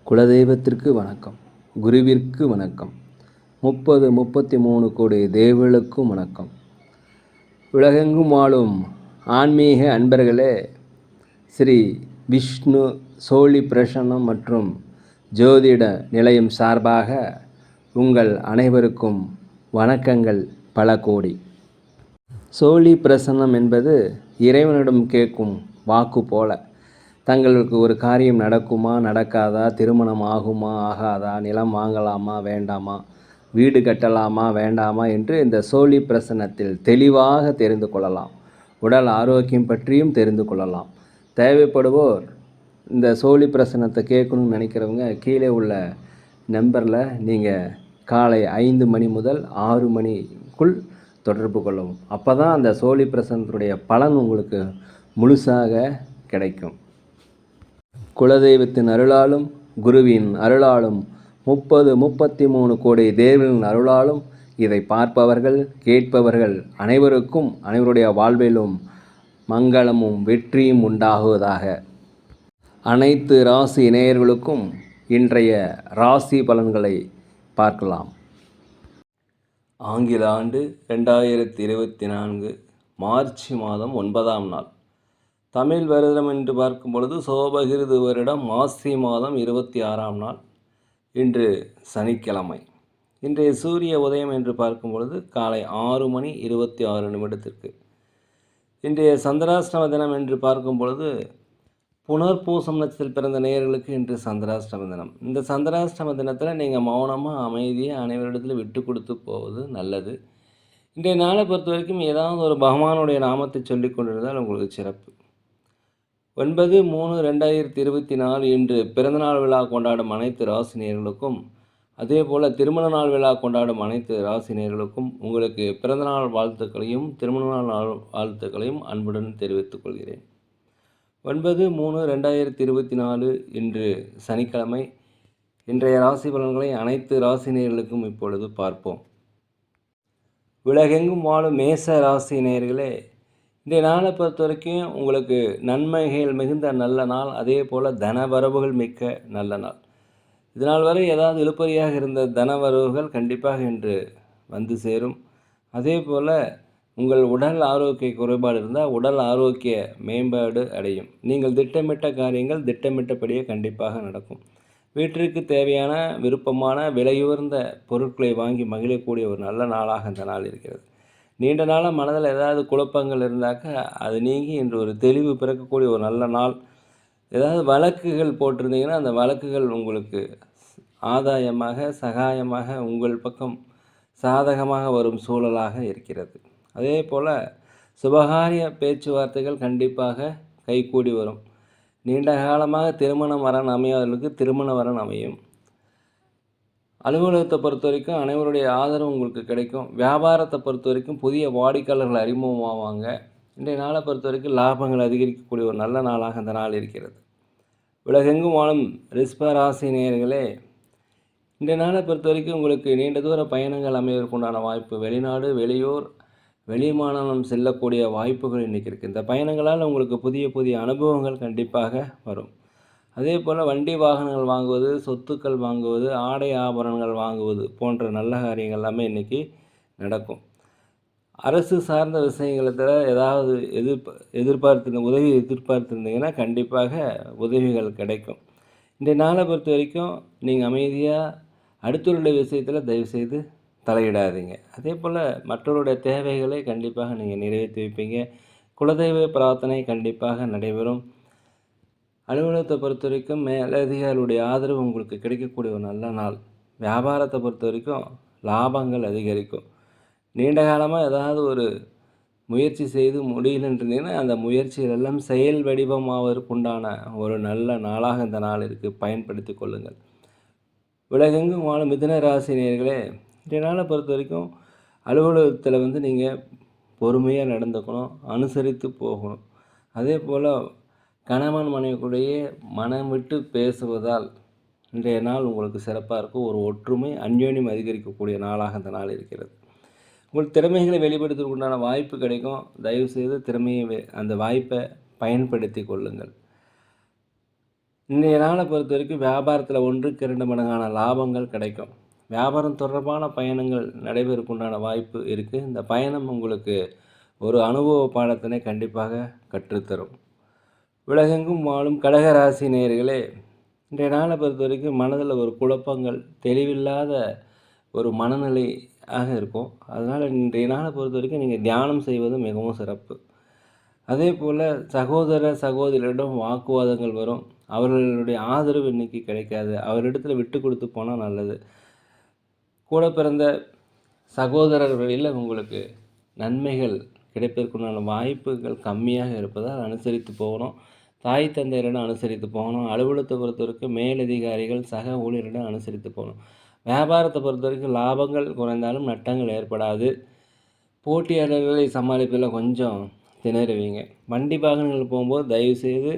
குலதெய்வத்திற்கு வணக்கம், குருவிற்கு வணக்கம், 33 கோடி தேவர்களுக்கும் வணக்கம். உலகெங்கும் வாழும் ஆன்மீக அன்பர்களே, ஸ்ரீ விஷ்ணு சோழி பிரசன்னம் மற்றும் ஜோதிட நிலையம் சார்பாக உங்கள் அனைவருக்கும் வணக்கங்கள் பல கோடி. சோழி பிரசன்னம் என்பது இறைவனிடம் கேட்கும் வாக்கு போல. தங்களுக்கு ஒரு காரியம் நடக்குமா நடக்காதா, திருமணம் ஆகுமா ஆகாதா, நிலம் வாங்கலாமா வேண்டாமா, வீடு கட்டலாமா வேண்டாமா என்று இந்த சோழி பிரசன்னத்தில் தெளிவாக தெரிந்து கொள்ளலாம். உடல் ஆரோக்கியம் பற்றியும் தெரிந்து கொள்ளலாம். தேவைப்படுவோர் இந்த சோழி பிரசன்னத்தை கேட்கணும்னு நினைக்கிறவங்க கீழே உள்ள நம்பரில் நீங்கள் காலை 5 மணி முதல் 6 மணிக்குள் தொடர்பு கொள்ளவும். அப்போ தான் அந்த சோழி பிரசன்னத்துடைய பலன் உங்களுக்கு முழுசாக கிடைக்கும். குலதெய்வத்தின் அருளாலும் குருவின் அருளாலும் 33 கோடி தேவர்களின் அருளாலும் இதை பார்ப்பவர்கள் கேட்பவர்கள் அனைவருக்கும் அனைவருடைய வாழ்விலும் மங்களமும் வெற்றியும் உண்டாகுவதாக. அனைத்து ராசி நேயர்களுக்கும் இன்றைய ராசி பலன்களை பார்க்கலாம். ஆங்கில ஆண்டு 2024 மார்ச் மாதம் 9ஆம் நாள். தமிழ் வருடம் என்று பார்க்கும் பொழுது சோபகிருது வருடம் மாசி மாதம் 26ஆம் நாள். இன்று சனிக்கிழமை. இன்றைய சூரிய உதயம் என்று பார்க்கும் பொழுது காலை 6 மணி 26 நிமிடத்திற்கு. இன்றைய சந்திராஷ்டம தினம் என்று பார்க்கும் பொழுது புனர்பூசம் நட்சத்திரத்தில் பிறந்த நேயர்களுக்கு இன்று சந்திராஷ்டம தினம். இந்த சந்திராஷ்டம தினத்தில் நீங்கள் மௌனமாக அமைதியாக அனைவரிடத்தில் விட்டு கொடுத்து போவது நல்லது. இன்றைய நாளை பொறுத்த வரைக்கும் ஏதாவது ஒரு பகவானுடைய நாமத்தை சொல்லி கொண்டிருந்தால் உங்களுக்கு சிறப்பு. 9/3/2024 இன்று பிறந்தநாள் விழா கொண்டாடும் அனைத்து ராசினியர்களுக்கும், அதே போல் திருமண நாள் விழா கொண்டாடும் அனைத்து ராசினியர்களுக்கும் உங்களுக்கு பிறந்தநாள் வாழ்த்துக்களையும் திருமண நாள் வாழ்த்துக்களையும் அன்புடன் தெரிவித்துக் கொள்கிறேன். 9/3/2024 இன்று சனிக்கிழமை. இன்றைய ராசி பலன்களை அனைத்து ராசினியர்களுக்கும் இப்பொழுது பார்ப்போம். உலகெங்கும் வாழும் மேச ராசி நேயர்களே, இந்த நாளை பொறுத்த வரைக்கும் உங்களுக்கு நன்மைகள் மிகுந்த நல்ல நாள். அதே போல் தனவரவுகள் மிக்க நல்ல நாள். இதனால் வரை ஏதாவது இழுபறியாக இருந்த தனவரவுகள் கண்டிப்பாக இன்று வந்து சேரும். அதே போல் உங்கள் உடல் ஆரோக்கிய குறைபாடு இருந்தால் உடல் ஆரோக்கிய மேம்பாடு அடையும். நீங்கள் திட்டமிட்ட காரியங்கள் திட்டமிட்டபடியே கண்டிப்பாக நடக்கும். வீட்டிற்கு தேவையான விருப்பமான விலையுயர்ந்த பொருட்களை வாங்கி மகிழக்கூடிய ஒரு நல்ல நாளாக இந்த நாள் இருக்கிறது. நீண்ட நாளாக மனதில் ஏதாவது குழப்பங்கள் இருந்தாக்க அது நீங்கி இன்று ஒரு தெளிவு பிறக்கக்கூடிய ஒரு நல்ல நாள். ஏதாவது வழக்குகள் போட்டிருந்தீங்கன்னா அந்த வழக்குகள் உங்களுக்கு ஆதாயமாக சகாயமாக உங்கள் பக்கம் சாதகமாக வரும் சூழலாக இருக்கிறது. அதே போல் சுபகாரிய பேச்சுவார்த்தைகள் கண்டிப்பாக கைகூடி வரும். நீண்ட காலமாக திருமணம் வரன் அமையாதவர்களுக்கு திருமண வரன் அமையும். அலுவலகத்தை பொறுத்த வரைக்கும் அனைவருடைய ஆதரவு உங்களுக்கு கிடைக்கும். வியாபாரத்தை பொறுத்த வரைக்கும் புதிய வாடிக்கையாளர்கள் அறிமுகமாவாங்க. இன்றைய நாளை பொறுத்த வரைக்கும் லாபங்கள் அதிகரிக்கக்கூடிய ஒரு நல்ல நாளாக இந்த நாள் இருக்கிறது. உலகெங்கும் வாழும் ரிஷப ராசி நேயர்களே, இன்றைய நாளை பொறுத்த வரைக்கும் உங்களுக்கு நீண்ட தூர பயணங்கள் அமைவதற்குண்டான வாய்ப்பு, வெளிநாடு வெளியூர் வெளிமாநிலம் செல்லக்கூடிய வாய்ப்புகள் இன்றைக்கி இருக்குது. இந்த பயணங்களால் உங்களுக்கு புதிய புதிய அனுபவங்கள் கண்டிப்பாக வரும். அதே போல் வண்டி வாகனங்கள் வாங்குவது, சொத்துக்கள் வாங்குவது, ஆடை ஆபரணங்கள் வாங்குவது போன்ற நல்ல காரியங்கள் எல்லாமே இன்றைக்கி நடக்கும். அரசு சார்ந்த விஷயங்களத்தில் ஏதாவது உதவி எதிர்பார்த்துருந்தீங்கன்னா கண்டிப்பாக உதவிகள் கிடைக்கும். இந்த நாளை பொறுத்த வரைக்கும் நீங்கள் அமைதியாக அடுத்தவருடைய விஷயத்தில் தயவுசெய்து தலையிடாதீங்க. அதே போல் மற்றவருடைய தேவைகளை கண்டிப்பாக நீங்கள் நிறைவேற்றி வைப்பீங்க. குலதெய்வ பிரார்த்தனை கண்டிப்பாக நடைபெறும். அலுவலகத்தை பொறுத்த வரைக்கும் மேலதிகாரிகளுடைய ஆதரவு உங்களுக்கு கிடைக்கக்கூடிய ஒரு நல்ல நாள். வியாபாரத்தை பொறுத்த வரைக்கும் லாபங்கள் அதிகரிக்கும். நீண்ட காலமாக ஏதாவது ஒரு முயற்சி செய்து முடியலன்றீங்கன்னா அந்த முயற்சிகள் எல்லாம் செயல் வடிவமாவதற்குண்டான ஒரு நல்ல நாளாக இந்த நாள் இருக்குது. பயன்படுத்தி கொள்ளுங்கள். உலகெங்கும் வாழும் மிதுன ராசி நேயர்களே, இந்த நாளை பொறுத்த வரைக்கும் அலுவலகத்தில் நீங்கள் பொறுமையாக நடந்துக்கணும், அனுசரித்து போகணும். அதே போல் கணவன் மனைவிக்குள்ளேயே மனம் விட்டு பேசுவதால் இன்றைய நாள் உங்களுக்கு சிறப்பாக இருக்கும். ஒரு ஒற்றுமை அந்யோன்யம் அதிகரிக்கக்கூடிய நாளாக இந்த நாள் இருக்கிறது. உங்கள் திறமைகளை வெளிப்படுத்துவதற்குண்டான வாய்ப்பு கிடைக்கும். தயவுசெய்து அந்த வாய்ப்பை பயன்படுத்தி கொள்ளுங்கள். இன்றைய நாளை பொறுத்த வரைக்கும் வியாபாரத்தில் 1க்கு 2 மடங்கான லாபங்கள் கிடைக்கும். வியாபாரம் தொடர்பான பயணங்கள் நடைபெறக்குண்டான வாய்ப்பு இருக்குது. இந்த பயணம் உங்களுக்கு ஒரு அனுபவ பாடத்தினை கண்டிப்பாக கற்றுத்தரும். உலகெங்கும் வாழும் கடக ராசி நேயர்களே, இன்றைய நாளை பொறுத்த வரைக்கும் மனதில் ஒரு குழப்பங்கள், தெளிவில்லாத ஒரு மனநிலையாக இருக்கும். அதனால் இன்றைய நாளை பொறுத்த வரைக்கும் நீங்கள் தியானம் செய்வது மிகவும் சிறப்பு. அதே போல் சகோதர சகோதரிகளிடம் வாக்குவாதங்கள் வரும். அவர்களுடைய ஆதரவு இன்றைக்கி கிடைக்காது. அவரிடத்தில் விட்டு கொடுத்து போனால் நல்லது. கூட பிறந்த சகோதரர் வழியில் உங்களுக்கு நன்மைகள் கிடைப்பதற்குண்டான வாய்ப்புகள் கம்மியாக இருப்பதால் அனுசரித்து போகணும். தாய் தந்தையரிடம் அனுசரித்து போகணும். அலுவலகத்தை பொறுத்த வரைக்கும் மேலதிகாரிகள் சக ஊழியரிடம் அனுசரித்து போகணும். வியாபாரத்தை பொறுத்த வரைக்கும் லாபங்கள் குறைந்தாலும் நட்டங்கள் ஏற்படாது. போட்டியாளர்களை சமாளிப்பதில் கொஞ்சம் திணறுவீங்க. வண்டி வாகனங்கள் போகும்போது தயவுசெய்து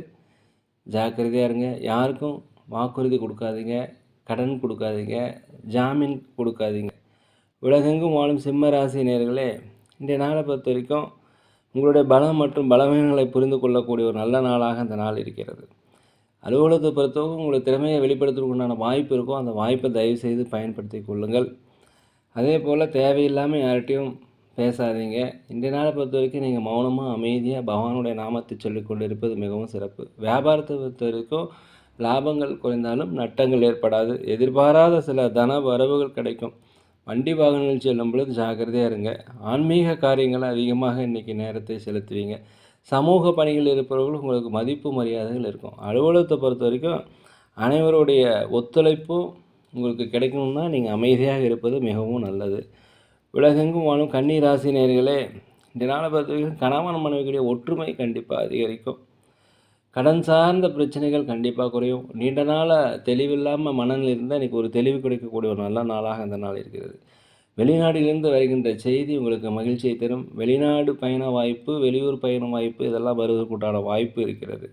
ஜாக்கிரதையாக இருங்க. யாருக்கும் வாக்குறுதி கொடுக்காதீங்க, கடன் கொடுக்காதீங்க, ஜாமீன் கொடுக்காதீங்க. உலகெங்கும் வாழும் சிம்ம ராசி நேயர்களே, இன்றைய நாளை பொறுத்த வரைக்கும் உங்களுடைய பலம் மற்றும் பலவீனங்களை புரிந்து கொள்ளக்கூடிய ஒரு நல்ல நாளாக இந்த நாள் இருக்கிறது. அலுவலகத்தை பொறுத்தவரைக்கும் உங்களுடைய திறமையை வெளிப்படுத்துவதற்குண்டான வாய்ப்பு இருக்கும். அந்த வாய்ப்பை தயவுசெய்து பயன்படுத்தி கொள்ளுங்கள். அதே போல் தேவையில்லாமல் யார்கிட்டையும் பேசாதீங்க. இன்றைய நாளை பொறுத்த வரைக்கும் நீங்கள் மௌனமாக அமைதியாக பகவானுடைய நாமத்தை சொல்லிக்கொண்டு இருப்பது மிகவும் சிறப்பு. வியாபாரத்தை பொறுத்த வரைக்கும் லாபங்கள் குறைந்தாலும் நட்டங்கள் ஏற்படாது. எதிர்பாராத சில தன வரவுகள் கிடைக்கும். வண்டி வாகனங்கள் செல்லும் பொழுது ஜாக்கிரதையாக இருங்க. ஆன்மீக காரியங்களை அதிகமாக இன்றைக்கி நேரத்தை செலுத்துவீங்க. சமூக பணிகள் இருப்பவர்கள் உங்களுக்கு மதிப்பு மரியாதைகள் இருக்கும். அலுவலகத்தை பொறுத்த வரைக்கும் அனைவருடைய ஒத்துழைப்பும் உங்களுக்கு கிடைக்கணும்னா நீங்கள் அமைதியாக இருப்பது மிகவும் நல்லது. உலகெங்கும் வாழும் கன்னி ராசி நேயர்களே, இந்த நாளை பொறுத்தவரைக்கும் கணவன் மனைவிக்குரிய ஒற்றுமை கண்டிப்பாக அதிகரிக்கும். கடன் சார்ந்த பிரச்சனைகள் கண்டிப்பாக குறையும். நீண்ட நாளாக தெளிவில்லாமல் மனநிலை இருந்தால் இன்றைக்கி ஒரு தெளிவு கிடைக்கக்கூடிய ஒரு நல்ல நாளாக இந்த நாள் இருக்கிறது. வெளிநாட்டிலிருந்து வருகின்ற செய்தி உங்களுக்கு மகிழ்ச்சியை தரும். வெளிநாடு பயண வாய்ப்பு, வெளியூர் பயண வாய்ப்பு இதெல்லாம் வருவதற்குண்டான வாய்ப்பு இருக்கிறது.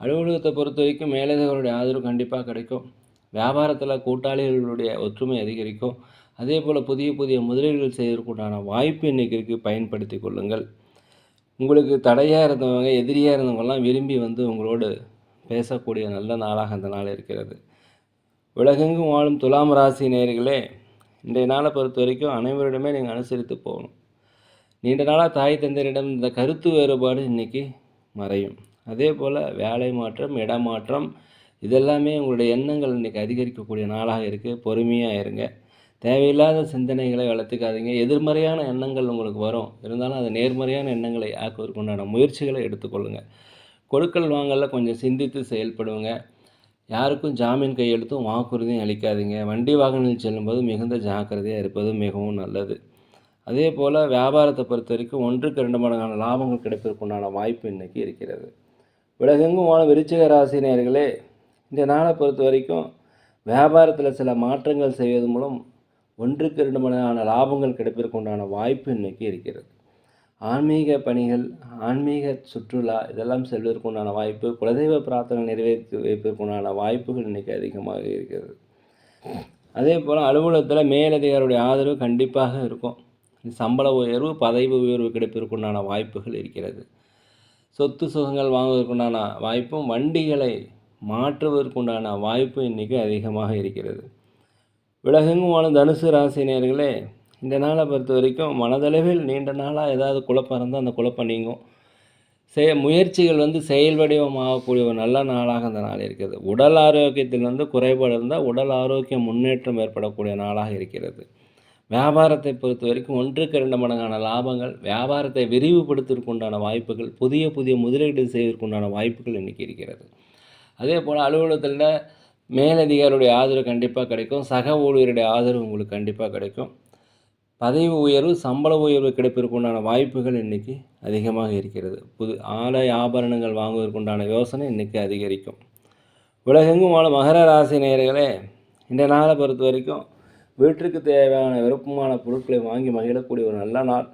அலுவலகத்தை பொறுத்த வரைக்கும் மேலதிகாரிகளுடைய ஆதரவு கண்டிப்பாக கிடைக்கும். வியாபாரத்தில் கூட்டாளிகளுடைய ஒற்றுமை அதிகரிக்கும். அதே போல் புதிய புதிய முதலீடுகள் செய்வதற்குண்டான வாய்ப்பு இன்றைக்கி இருக்குது. பயன்படுத்தி கொள்ளுங்கள். உங்களுக்கு தடையாக இருந்தவங்க, எதிரியாக இருந்தவங்கெல்லாம் விரும்பி வந்து உங்களோடு பேசக்கூடிய நல்ல நாளாக அந்த நாள் இருக்கிறது. உலகெங்கும் வாழும் துலாம் ராசி நேயர்களே, இன்றைய நாளை பொறுத்த வரைக்கும் அனைவரிடமே நீங்கள் அனுசரித்து போகணும். நீண்ட நாளாக தாய் தந்தையரிடம் இந்த கருத்து வேறுபாடு இன்றைக்கி மறையும். அதே போல் வேலை மாற்றம், இடமாற்றம் இதெல்லாமே உங்களுடைய எண்ணங்கள் இன்றைக்கி அதிகரிக்கக்கூடிய நாளாக இருக்குது. பொறுமையாக இருங்க. தேவையில்லாத சிந்தனைகளை வளர்த்துக்காதீங்க. எதிர்மறையான எண்ணங்கள் உங்களுக்கு வரும். இருந்தாலும் அது நேர்மறையான எண்ணங்களை ஆக்குவதற்குண்டான முயற்சிகளை எடுத்துக்கொள்ளுங்கள். கொடுக்கல் வாங்கலில் கொஞ்சம் சிந்தித்து செயல்படுங்க. யாருக்கும் ஜாமீன் கையெழுத்தும் வாக்குறுதியும் அளிக்காதீங்க. வண்டி வாகனத்தில் செல்லும்போது மிகுந்த ஜாக்கிரதையாக இருப்பது மிகவும் நல்லது. அதே போல் வியாபாரத்தை பொறுத்த வரைக்கும் 1க்கு 2 மடங்கான லாபங்கள் கிடைப்பதற்குண்டான வாய்ப்பு இன்றைக்கி இருக்கிறது. உலகெங்கும் வாழும் விருச்சிக ராசி நேயர்களே, இந்த நாளை பொறுத்த வரைக்கும் வியாபாரத்தில் சில மாற்றங்கள் செய்வதன் மூலம் 1க்கு 2 மடங்கான லாபங்கள் கிடைப்பதற்குண்டான வாய்ப்பு இன்றைக்கி இருக்கிறது. ஆன்மீக பணிகள், ஆன்மீக சுற்றுலா இதெல்லாம் செல்வதற்குண்டான வாய்ப்பு, குலதெய்வ பிரார்த்தனை நிறைவேற்றி வைப்பதற்குண்டான வாய்ப்புகள் இன்றைக்கி அதிகமாக இருக்கிறது. அதே போல் அலுவலகத்தில் மேலதிகாரியுடைய ஆதரவு கண்டிப்பாக இருக்கும். சம்பள உயர்வு, பதவி உயர்வு கிடைப்பதற்குண்டான வாய்ப்புகள் இருக்கிறது. சொத்து சுகங்கள் வாங்குவதற்குண்டான வாய்ப்பும், வண்டிகளை மாற்றுவதற்குண்டான வாய்ப்பு இன்றைக்கி அதிகமாக இருக்கிறது. உலகெங்கும் வாழும் தனுசு ராசி நேயர்களே, இந்த நாளை பொறுத்த வரைக்கும் மனதளவில் நீண்ட நாளாக ஏதாவது குழப்பம் இருந்தால் அந்த குழப்பம் நீங்கும். முயற்சிகள் செயல் வடிவமாகக்கூடிய ஒரு நல்ல நாளாக அந்த நாள் இருக்கிறது. உடல் ஆரோக்கியத்தில் குறைபாடு இருந்தால் உடல் ஆரோக்கியம் முன்னேற்றம் ஏற்படக்கூடிய நாளாக இருக்கிறது. வியாபாரத்தை பொறுத்த வரைக்கும் 1க்கு 2 மடங்கான லாபங்கள், வியாபாரத்தை விரிவுபடுத்துவதற்குண்டான வாய்ப்புகள், புதிய புதிய முதலீடு செய்வதற்குண்டான வாய்ப்புகள் இன்றைக்கி இருக்கிறது. அதே போல் அலுவலகத்தில் மேலதிகாரியுடைய ஆதரவு கண்டிப்பாக கிடைக்கும். சக ஊழியருடைய ஆதரவு உங்களுக்கு கண்டிப்பாக கிடைக்கும். பதவி உயர்வு, சம்பள உயர்வு கிடைப்பதற்குண்டான வாய்ப்புகள் இன்றைக்கி அதிகமாக இருக்கிறது. ஆடை ஆபரணங்கள் வாங்குவதற்குண்டான யோசனை இன்றைக்கி அதிகரிக்கும். உலகெங்கும் வாழும் மகர ராசி நேயர்களே, இந்த நாளை பொறுத்த வரைக்கும் வீட்டிற்கு தேவையான விருப்பமான பொருட்களை வாங்கி மகிழக்கூடிய ஒரு நல்ல நாள்.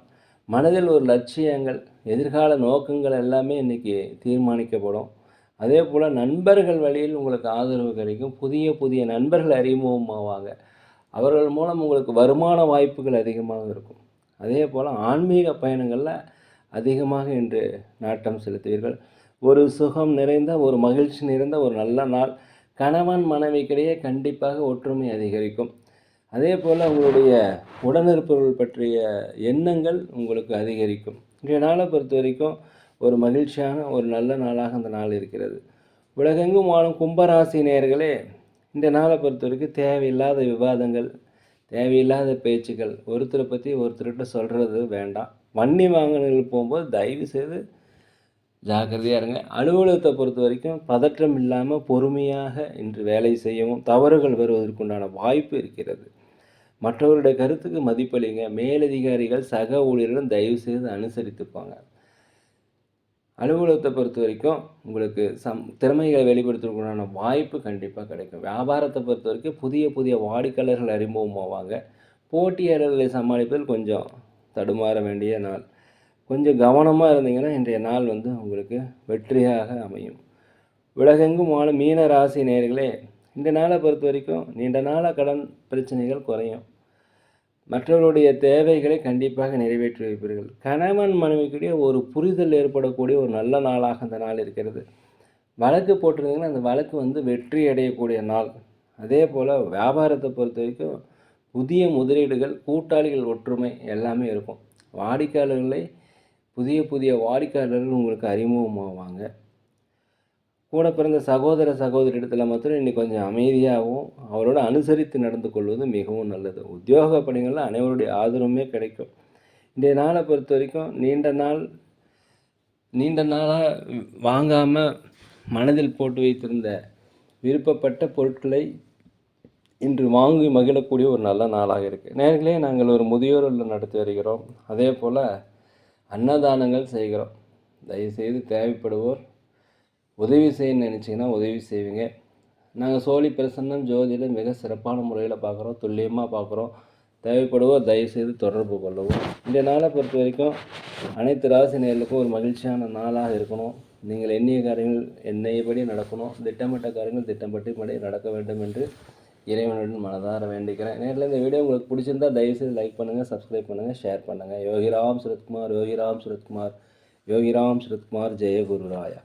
மனதில் ஒரு லட்சியங்கள், எதிர்கால நோக்கங்கள் எல்லாமே இன்றைக்கி தீர்மானிக்கப்படும். அதே போல் நண்பர்கள் வழியில் உங்களுக்கு ஆதரவு கிடைக்கும். புதிய புதிய நண்பர்கள் அறிமுகமாவாங்க. அவர்கள் மூலம் உங்களுக்கு வருமான வாய்ப்புகள் அதிகமாக இருக்கும். அதே போல் ஆன்மீக பயணங்களில் அதிகமாக இன்று நாட்டம் செலுத்துவீர்கள். ஒரு சுகம் நிறைந்த, ஒரு மகிழ்ச்சி நிறைந்த ஒரு நல்ல நாள். கணவன் மனைவிக்கிடையே கண்டிப்பாக ஒற்றுமை அதிகரிக்கும். அதேபோல் உங்களுடைய உடனிருப்பவர்கள் பற்றிய எண்ணங்கள் உங்களுக்கு அதிகரிக்கும். இன்றைய நாளை பொறுத்த வரைக்கும் ஒரு மகிழ்ச்சியான ஒரு நல்ல நாளாக அந்த நாள் இருக்கிறது. உலகெங்கும் வாழும் கும்பராசி நேயர்களே, இந்த நாளை பொறுத்த வரைக்கும் தேவையில்லாத விவாதங்கள், தேவையில்லாத பேச்சுக்கள், ஒருத்தரை பற்றி ஒருத்தர்கிட்ட சொல்கிறது வேண்டாம். வண்டி வாகனங்கள் போகும்போது தயவு செய்து ஜாக்கிரதையாக இருங்க. அலுவலகத்தை பொறுத்த வரைக்கும் பதற்றம் இல்லாமல் பொறுமையாக இன்று வேலை செய்யவும், தவறுகள் வருவதற்குண்டான வாய்ப்பு இருக்கிறது. மற்றவருடைய கருத்துக்கு மதிப்பளிங்க. மேலதிகாரிகள், சக ஊழியர்களும் தயவு செய்து அனுசரித்துப்பாங்க. அலுவலகத்தை பொறுத்த வரைக்கும் உங்களுக்கு திறமைகளை வெளிப்படுத்துவதற்குண்டான வாய்ப்பு கண்டிப்பாக கிடைக்கும். வியாபாரத்தை பொறுத்த வரைக்கும் புதிய புதிய வாடிக்கையாளர்கள் அறிமுகமாவாங்க. போட்டியாளர்களை சமாளிப்பதில் கொஞ்சம் தடுமாற வேண்டிய நாள். கொஞ்சம் கவனமாக இருந்தீங்கன்னா இன்றைய நாள் உங்களுக்கு வெற்றியாக அமையும். உலகெங்கும் வாழும் மீன ராசி நேயர்களே, இந்த நாளை பொறுத்த வரைக்கும் நீண்ட நாளாக கடன் பிரச்சனைகள் குறையும். மற்றவருடைய தேவைகளை கண்டிப்பாக நிறைவேற்றி வைப்பீர்கள். கணவன் மனைவிக்கிடையே ஒரு புரிதல் ஏற்படக்கூடிய ஒரு நல்ல நாளாக அந்த நாள் இருக்கிறது. வழக்கு போட்டிருந்தீங்கன்னா அந்த வழக்கு வெற்றி அடையக்கூடிய நாள். அதே போல் வியாபாரத்தை பொறுத்த வரைக்கும் புதிய முதலீடுகள், கூட்டாளிகள் ஒற்றுமை எல்லாமே இருக்கும். வாடிக்கையாளர்களை புதிய புதிய வாடிக்கையாளர்கள் உங்களுக்கு அறிமுகமாவாங்க. கூட பிறந்த சகோதர சகோதரிடத்தில் மாத்திரம் இன்றைக்கி கொஞ்சம் அமைதியாகவும் அவரோட அனுசரித்து நடந்து கொள்வது மிகவும் நல்லது. உத்தியோக பணிகளில் அனைவருடைய ஆதரவுமே கிடைக்கும். இன்றைய நாளை பொறுத்த வரைக்கும் நீண்ட நாளாக வாங்காமல் மனதில் போட்டு வைத்திருந்த விருப்பப்பட்ட பொருட்களை இன்று வாங்கி மகிழக்கூடிய ஒரு நல்ல நாளாக இருக்குது. நேர்களே, நாங்கள் ஒரு முதியோர் இல்லம் நடத்தி வருகிறோம். அதே போல் அன்னதானங்கள் செய்கிறோம். தயவுசெய்து தேவைப்படுவோர் உதவி செய்ய நினச்சிங்கன்னா உதவி செய்வீங்க. நாங்கள் சோழி பிரசன்னம் ஜோதிடம் மிக சிறப்பான முறையில் பார்க்குறோம், துல்லியமாக பார்க்குறோம். தேவைப்படுவோர் தயவுசெய்து தொடர்பு கொள்ளவும். இந்த நாளை பொறுத்த வரைக்கும் அனைத்து ராசினியர்களுக்கும் ஒரு மகிழ்ச்சியான நாளாக இருக்கணும். நீங்கள் எண்ணிய காரியங்கள் எண்ணியபடி நடக்கணும். திட்டமிட்ட காரியங்கள் திட்டமிட்டபடி நடக்க வேண்டும் என்று இறைவனுடன் மனதார வேண்டிக்கிறேன். நேரில் இந்த வீடியோ உங்களுக்கு பிடிச்சிருந்தா தயவுசெய்து லைக் பண்ணுங்கள், சப்ஸ்கிரைப் பண்ணுங்கள், ஷேர் பண்ணுங்கள். யோகிராம் சுரத்குமார், யோகிராம் சுரத்குமார், யோகிராம் சுரத்குமார். ஜெய குருராயா.